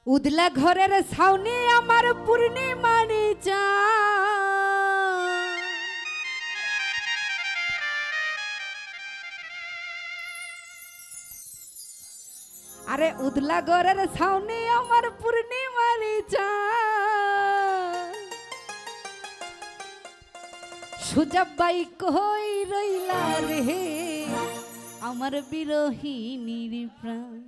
উদলা ঘরের ছাউনি আমার পূর্ণিমানি চাঁদ, আরে উদলা ঘরের ছাউনি আমার পূর্ণিমানি চাঁদ। সুজাবাই কই রইলা রে আমার বিরহিনীর প্রাণ।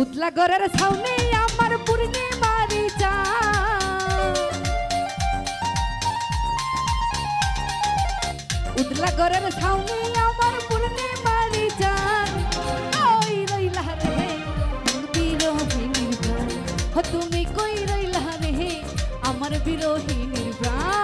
উতলা ঘরের ছাউনি আমার পূর্ণিমারি চাঁদ, উতলা ঘরের ছাউনি আমার পূর্ণিমারি চাঁদ। কই রইলা রে বিরহিনীর প্রাণ, তুমি কই রইলা রে আমার বিরহিনীর প্রাণ।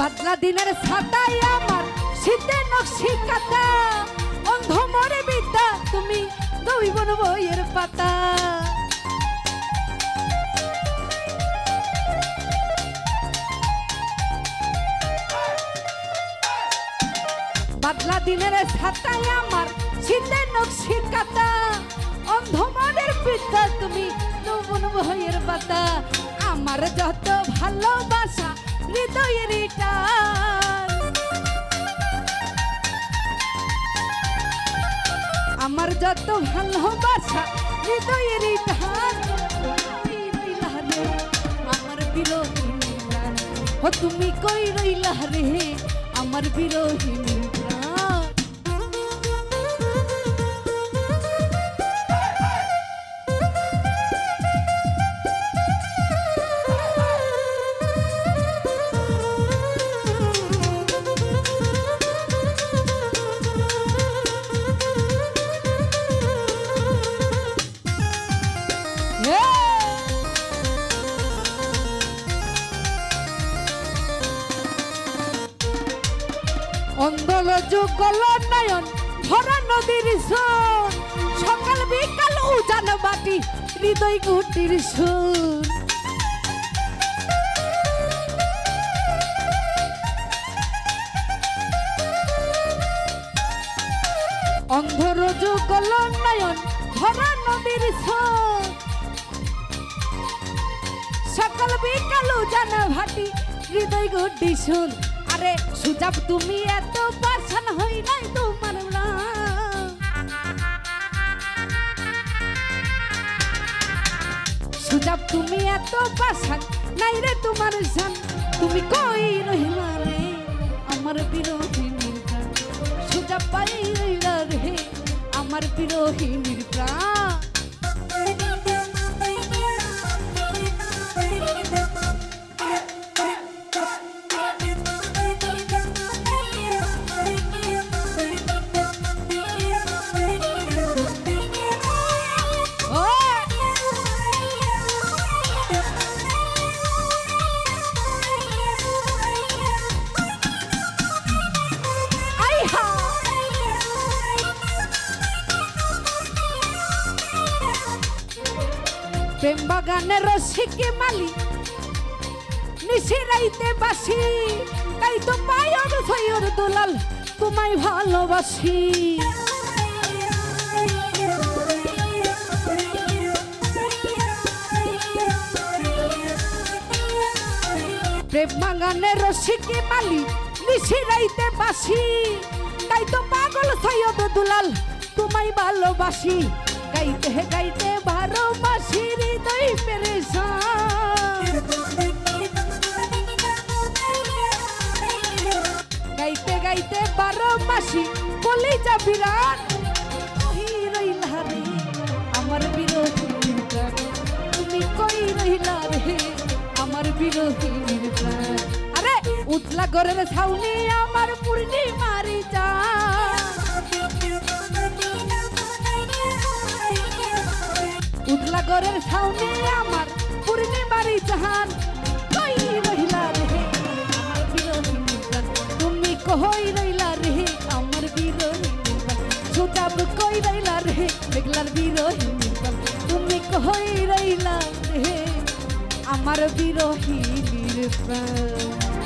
বাদলা দিনের ছাতায় আমার শীতে নকশি কাটা, অন্ধ মরে বিদ্যা তুমি দইবন বইয়ের পাতা। বাদলা দিনের ছাতায় আমার শীতে নকশি কাটা, অন্ধ মনের বিদ্যা তুমি দইবন বইয়ের পাতা। আমার যত ভালোবাসা হৃদয়ের টান, আমার যত ভালোবাসা হৃদয়ের টান। আমার বিরহিনীর প্রাণ, ও তুমি কই রইলা রে আমার বিরহিনীর প্রাণ। অন্ধল যুগল নয়ন ভরা নদীর সুর, সকাল বিকাল উজান বাটি হৃদয় গুটির সুর। অন্ধর যুগল নয়ন ভরা নদীর সুর, সকাল বিকাল উজান ভাটি হৃদয় গুটি সুর। আরে সুজাব তুমি এত পাশান হই নাই তোমার নাম, সুজাব তুমি এত পাশান নাই রে তোমার জান। তুমি কই রহিলা রে আমার বিরহিনীর প্রাণ, সুজাব পাই রইলা রে আমার বিরহিনীর প্রাণ। প্রেম বাগানের রসিকে মালি নিশিরাইতে বাসি, তাই তো পায়র ছয়র দুলাল তোমায় ভালোবাসি। প্রেম বাগানের রসিকে মালি নিশিরাইতে বাসি, তাই তো পাগল ছয়র দুলাল তোমায় ভালোবাসি। গাইতে গাইতে 12 মাসের হৃদয় পেরেশান। বাসি বলেই যা বিরাট কই রইলা রে আমার বিরোহীর প্রাণ তুমি কই রইলা রে আমার বিরোহীর প্রাণ আরে উতলা ঘরের ছাউনি আমার পূর্ণিমারি চাঁদ উতলা ঘরের ছাউনি আমার পূর্ণিমারি চাঁদ কই রইলা রে আমার বিরোহীর প্রাণ তুমি কই রইলা রে আমার বিরোহীর প্রাণ সুজাব কই রইলা রে মেঘলার বিরোহীর প্রাণ তুমি কই রইলা রে আমার বিরোহীর প্রাণ